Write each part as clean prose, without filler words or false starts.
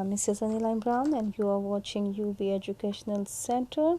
am Mrs. Anila Imran and you are watching UB Educational Center.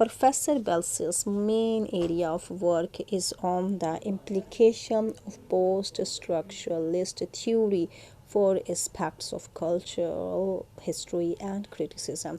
Professor Belsey's main area of work is on the implication of post-structuralist theory for aspects of culture, history and criticism.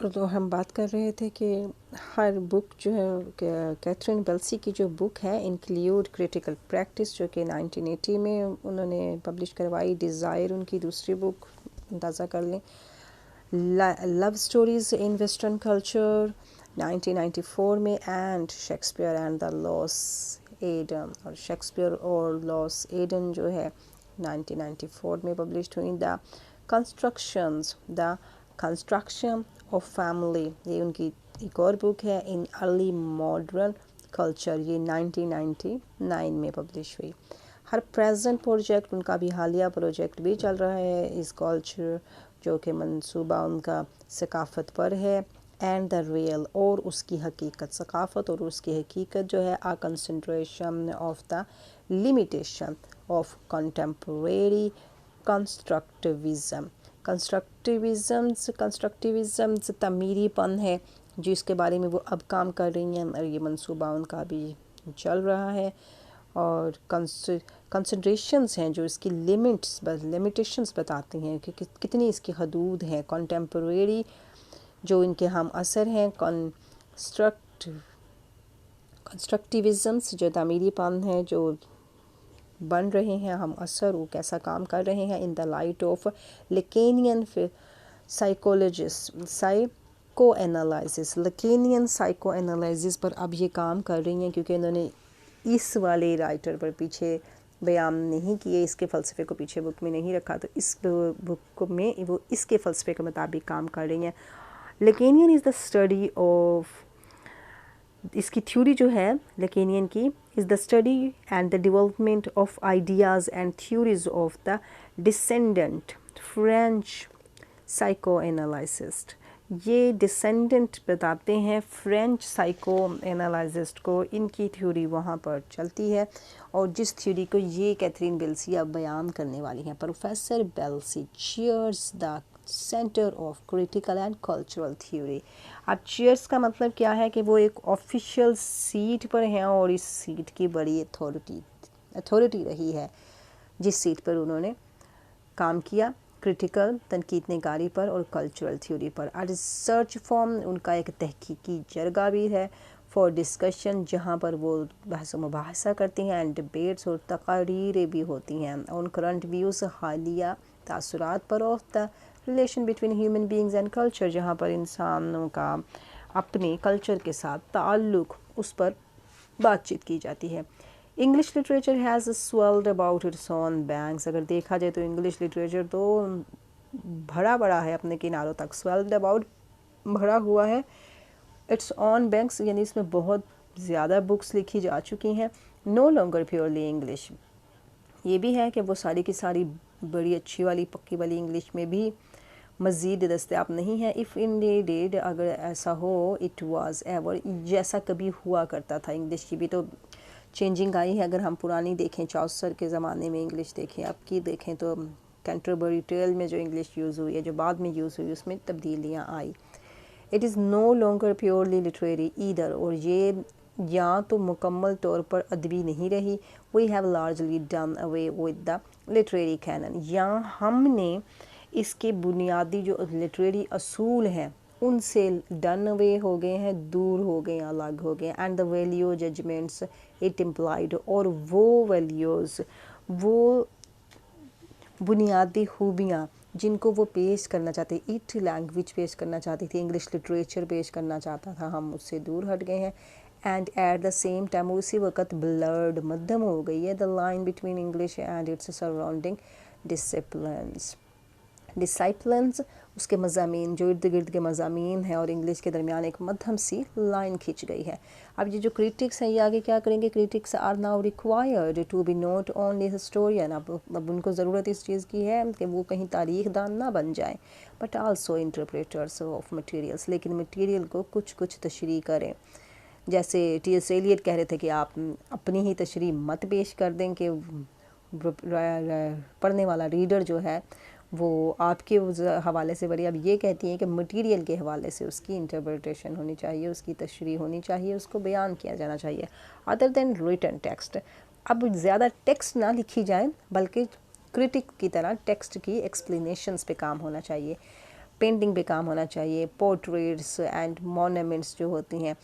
تو ہم بات کر رہے تھے کہ ہر بک جو ہے Catherine بیلسی کی جو بک ہے انکلیوڈ کریٹیکل پریکٹس، جو کہ 1980 میں انہوں نے پبلش کروائی، ڈیزائر ان کی دوسری بک اندازہ کر لیں، love stories in western culture 1994 میں، and Shakespeare and the lost Eden, اور شیکسپیئر اور لاس ایڈن جو ہے 1994 میں پبلشڈ ہوئی، دا کنسٹرکشن آف فیملی، یہ ان کی ایک اور بک ہے، ان ارلی ماڈرن کلچر، یہ 1999 میں پبلش ہوئی۔ ہر پریزنٹ پروجیکٹ ان کا بھی حالیہ پروجیکٹ بھی چل رہا ہے اس کلچر، جو کہ منصوبہ ان کا ثقافت پر ہے، اینڈ دا ریئل، اور اس کی حقیقت، ثقافت اور اس کی حقیقت جو ہے، a concentration of the limitation of contemporary constructivism تعمیری پن ہے جس کے بارے میں وہ اب کام کر رہی ہیں، اور یہ منصوبہ ان کا بھی چل رہا ہے، اور کنسنٹریشنز ہیں جو اس کی لمیٹیشنز بتاتی ہیں کہ کتنی اس کی حدود ہیں، کنٹمپریری جو ان کے ہم اثر ہیں، کنسٹرکٹیوزمز جو تعمیری پن ہے جو بن رہے ہیں ہم اثر، وہ کیسا کام کر رہے ہیں، in the light of Lacanian Lacanian psychoanalysis پر اب یہ کام کر رہی ہیں، کیونکہ انہوں نے اس والے رائٹر پر پیچھے بیان نہیں کیے، اس کے فلسفے کو پیچھے بک میں نہیں رکھا، تو اس بک میں وہ اس کے فلسفے کے مطابق کام کر رہی ہیں۔ لیکینین از دا اسٹڈی آف، اس کی تھیوری جو ہے لیکینین کی، is the study and the development of ideas and theories of the dissident French psychoanalyst. یہ ڈسینڈنٹ بتاتے ہیں فرینچ سائیکو انالائسسٹ کو، ان کی تھیوری وہاں پر چلتی ہے، اور جس تھیوری کو یہ کیتھرین بیلسی اب بیان کرنے والی ہیں۔ Professor Belsey chairs the centre of critical and cultural theory. اب چیئرز کا مطلب کیا ہے کہ وہ ایک آفیشیل سیٹ پر ہیں، اور اس سیٹ کی بڑی اتھارٹی رہی ہے، جس سیٹ پر انہوں نے کام کیا، کریٹیکل تنقید نگاری پر اور کلچرل تھیوری پر۔ ریسرچ فارم ان کا ایک تحقیقی جرگہ بھی ہے، فار ڈسکشن، جہاں پر وہ بحث و مباحثہ کرتی ہیں، اینڈ ڈبیٹس، اور تقاریریں بھی ہوتی ہیں، آن کرنٹ ویوز، حالیہ تاثرات پر، of the relation between human beings and culture, جہاں پر انسانوں کا اپنے کلچر کے ساتھ تعلق، اس پر بات چیت کی جاتی ہے۔ English literature has swelled about its own banks, اگر دیکھا جائے تو انگلش لٹریچر تو بھرا بڑا ہے اپنے کناروں تک، سویلڈ اباؤٹ بھرا ہوا ہے، اٹس اون بینکس یعنی اس میں بہت زیادہ بکس لکھی جا چکی ہیں، نو لانگر پیورلی انگلش، یہ بھی ہے کہ وہ ساری کی ساری بڑی اچھی والی پکی والی انگلش میں بھی مزید دستیاب نہیں ہے۔ اف انڈیڈ، اگر ایسا ہو، اٹ واز ایور، جیسا کبھی ہوا کرتا تھا، انگلش کی بھی تو چینجنگ آئی ہے، اگر ہم پرانی دیکھیں چوسر کے زمانے میں انگلش دیکھیں، اب کی دیکھیں تو کینٹربری ٹیل میں جو انگلش یوز ہوئی ہے، جو بعد میں یوز ہوئی، اس میں تبدیلیاں آئی۔ It is no longer purely literary either, اور یہ یا تو مکمل طور پر ادبی نہیں رہی، we have largely done away with the literary canon, یا ہم نے اس کے بنیادی جو لٹریری اصول ہیں ان سے ڈن اوے ہو گئے ہیں، دور ہو گئے ہیں، الگ ہو گئے ہیں، and the value judgements it implied, اور وہ ویلیوز، وہ بنیادی خوبیاں جن کو وہ پیش کرنا چاہتے، اٹ لینگویج پیش کرنا چاہتی تھی، انگلش لٹریچر پیش کرنا چاہتا تھا، ہم اس سے دور ہٹ گئے ہیں، and at the same time اسی وقت بلرڈ، مدھم ہو گئی ہے، the line between English and its surrounding disciplines, اس کے مضامین، جو ارد گرد کے مضامین ہیں اور انگلش کے درمیان ایک مدھم سی لائن کھینچ گئی ہے۔ اب یہ جو کریٹکس ہیں یہ آگے کیا کریں گے، critics are now required to be not only historian, اب ان کو ضرورت اس چیز کی ہے کہ وہ کہیں تاریخ دان نہ بن جائیں، بٹ آلسو انٹرپریٹرس آف مٹیریلس، لیکن مٹیریل کو کچھ تشریح کریں، جیسے ٹی ایس ایلیٹ کہہ رہے تھے کہ آپ اپنی ہی تشریح مت پیش کر دیں کہ پڑھنے والا ریڈر جو ہے وہ آپ کے حوالے سے بڑی، اب یہ کہتی ہیں کہ مٹیریل کے حوالے سے اس کی انٹرپریٹیشن ہونی چاہیے، اس کی تشریح ہونی چاہیے، اس کو بیان کیا جانا چاہیے، ادر دین ریٹن ٹیکسٹ۔ اب زیادہ ٹیکسٹ نہ لکھی جائیں بلکہ کرٹک کی طرح ٹیکسٹ کی ایکسپلینیشنز پہ کام ہونا چاہیے۔ پینٹنگ پہ کام ہونا چاہیے، پورٹریٹس اینڈ مونومنٹس جو ہوتی ہیں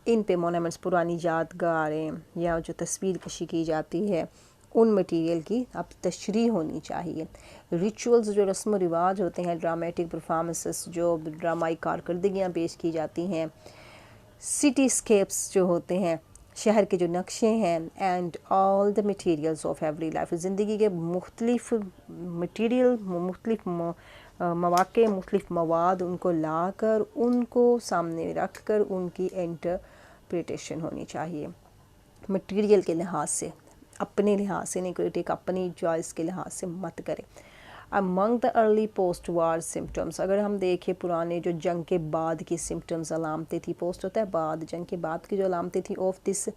ان پہ، مونومنٹس پرانی یادگاریں یا جو تصویر کشی کی جاتی ہے ان مٹیریل کی اب تشریح ہونی چاہیے۔ ریچولز جو رسم و رواج ہوتے ہیں، ڈرامیٹک پرفارمنسز جو ڈرامائی کارکردگیاں پیش کی جاتی ہیں، سٹی اسکیپس جو ہوتے ہیں، شہر کے جو نقشے ہیں، and all the materials of every life, زندگی کے مختلف مٹیریل، مختلف مواقع، مختلف مواد، ان کو لا کر ان کو سامنے رکھ کر ان کی انٹرپریٹیشن ہونی چاہیے مٹیریل کے لحاظ سے، اپنے لحاظ سے نہیں، کرٹک اپنی چوائس کے لحاظ سے مت کرے۔ Among the early post war symptoms, اگر ہم دیکھیں پرانے جو جنگ کے بعد کی سمٹمز، علامتیں تھی، پوسٹ ہوتا ہے بعد، جنگ کے بعد کی جو علامتیں تھیں، آف دس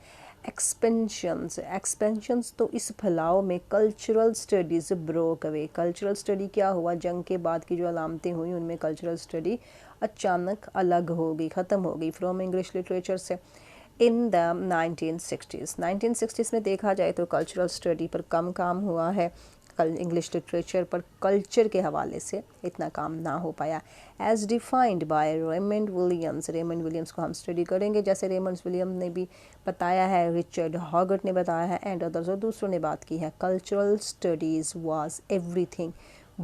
ایکسپینشنز، تو اس پھیلاؤ میں کلچرل اسٹڈیز بروک اوے، کلچرل اسٹڈی کیا ہوا، جنگ کے بعد کی جو علامتیں ہوئیں ان میں کلچرل اسٹڈی اچانک الگ ہو گئی، ختم ہو گئی فرام انگلش لٹریچر سے۔ ان دا 1960s میں دیکھا جائے تو کلچرل اسٹڈی پر کم کام ہوا ہے، انگلش لٹریچر پر کلچر کے حوالے سے اتنا کام نہ ہو پایا۔ As defined by Raymond Williams, Raymond Williams کو ہم اسٹڈی کریں گے، جیسے ریمنڈ ولیم نے بھی بتایا ہے، رچرڈ ہاگٹ نے بتایا ہے، اینڈ ادرز، اور دوسروں نے بات کی ہے، cultural studies was every thing,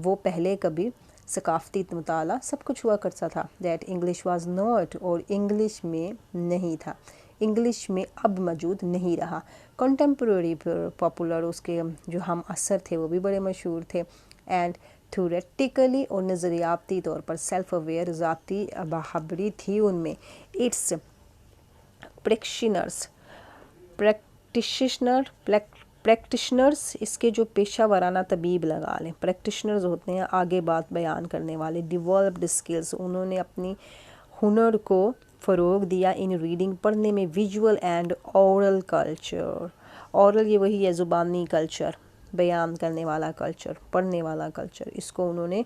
وہ پہلے کبھی ثقافتی مطالعہ سب کچھ ہوا کرتا تھا، دیٹ انگلش واز ناٹ، اور انگلش میں نہیں تھا، انگلش میں اب موجود نہیں رہا۔ کنٹمپریری پاپولر، اس کے جو ہم اثر تھے وہ بھی بڑے مشہور تھے، اینڈ تھیوریٹیکلی اور نظریاتی طور پر سیلف اویئر، ذاتی باخبری تھی ان میں۔ اٹس پریکٹیشنرز، اس کے جو پیشہ ورانہ طبیب لگا لیں، پریکٹیشنرز ہوتے ہیں آگے بات بیان کرنے والے، ڈیولپڈ اسکلز، انہوں نے اپنی ہنر کو فروغ دیا ان ریڈنگ، پڑھنے میں، visual and oral culture, oral یہ وہی ہے زبانی کلچر، بیان کرنے والا کلچر، پڑھنے والا کلچر، اس کو انہوں نے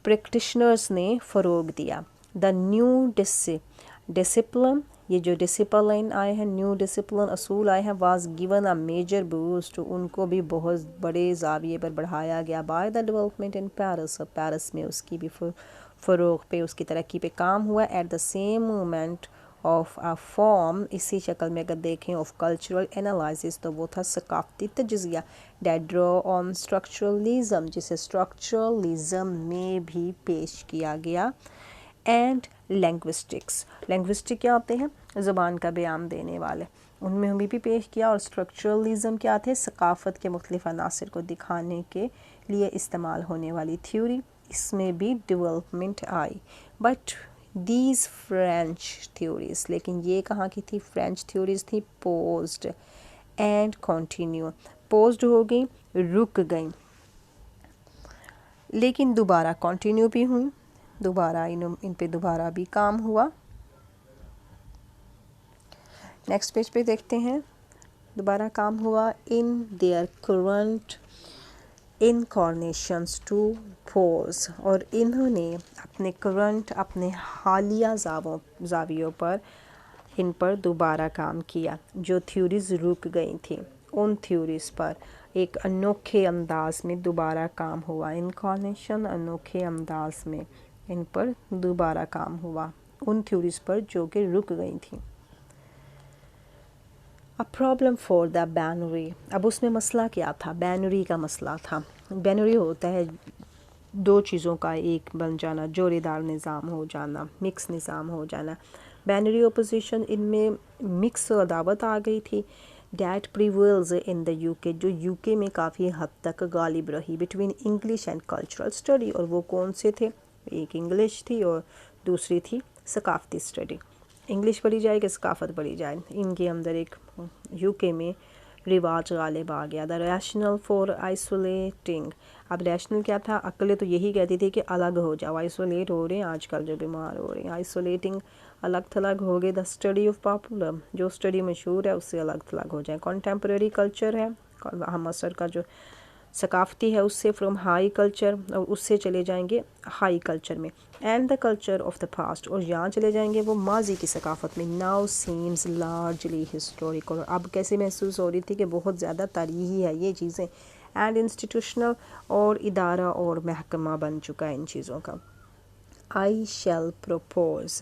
پریکٹیشنرز نے فروغ دیا۔ دا نیو ڈسپلن، یہ جو ڈسپلن آئے ہیں، نیو ڈسپلن اصول آئے ہیں، was given a major boost, ان کو بھی بہت بڑے زاویے پر بڑھایا گیا، by the development in Paris, Paris میں اس کی بھی فروغ پہ، اس کی ترقی پہ کام ہوا۔ At the same moment of a form, اسی شکل میں اگر دیکھیں، آف کلچرل انالائسس، تو وہ تھا ثقافتی تجزیہ، دیٹ ڈرا آن اسٹرکچرلزم، جسے اسٹرکچرلزم میں بھی پیش کیا گیا، اینڈ لینگوسٹکس، لینگوسٹک کیا ہوتے ہیں؟ زبان کا بیان دینے والے، ان میں ہمیں بھی پیش کیا، اور اسٹرکچرلزم کیا تھے؟ ثقافت کے مختلف عناصر کو دکھانے کے لیے استعمال ہونے والی تھیوری، اس میں بھی development I. But these French theories, لیکن یہ کہاں کی تھی؟ فرینچ تھیوریز تھی، پوزڈ اینڈ کنٹینیو، پوزڈ ہو گئیں، رک گئیں، لیکن دوبارہ کنٹینیو بھی ہوئیں، دوبارہ ان پہ دوبارہ بھی کام ہوا۔ نیکسٹ پیج پہ دیکھتے ہیں، دوبارہ کام ہوا in their current incarnations to pose, اور انہوں نے اپنے کرنٹ، اپنے حالیہ زاویوں پر، ان پر دوبارہ کام کیا، جو تھیوریز رک گئی تھیں ان تھیوریز پر ایک انوکھے انداز میں دوبارہ کام ہوا، انکارنیشن، انوکھے انداز میں ان پر دوبارہ کام ہوا، ان تھیوریز پر جو کہ رک گئی تھیں۔ A problem for the binary، اب اس میں مسئلہ کیا تھا؟ بینری کا مسئلہ تھا۔ بینری ہوتا ہے دو چیزوں کا ایک بن جانا، جوڑے دار نظام ہو جانا، مکس نظام ہو جانا، بینری اپوزیشن، ان میں مکس عداوت آ گئی تھی، that prevails in the UK، جو UK میں کافی حد تک غالب رہی، between English and cultural study, اور وہ کون سے تھے؟ ایک انگلش تھی اور دوسری تھی ثقافتی اسٹڈی، انگلش پڑھی جائے کہ ثقافت پڑھی جائے، ان کے اندر ایک UK میں رواج غالب آ گیا۔ دا ریشنل فار آئسولیٹنگ، اب ریشنل کیا تھا؟ عقلیں تو یہی کہتی تھی کہ الگ ہو جاؤ، آئسولیٹ ہو رہے ہیں آج کل جو بیمار ہو رہے ہیں، آئسولیٹنگ، الگ تھلگ ہو گئے، دا اسٹڈی آف پاپولر، جو اسٹڈی مشہور ہے اس سے الگ تھلگ ہو جائیں، کنٹمپریری کلچر ہے، ہم عصر کا جو ثقافتی ہے اس سے، فرام ہائی کلچر، اور اس سے چلے جائیں گے ہائی کلچر میں، and the culture of the past, اور یہاں چلے جائیں گے وہ ماضی کی ثقافت میں، ناؤ سیمز لارجلی ہسٹوریکل، اب کیسے محسوس ہو رہی تھی کہ بہت زیادہ تاریخی ہے یہ چیزیں، اینڈ انسٹیٹیوشنل، اور ادارہ اور محکمہ بن چکا ہے ان چیزوں کا۔ I shall propose.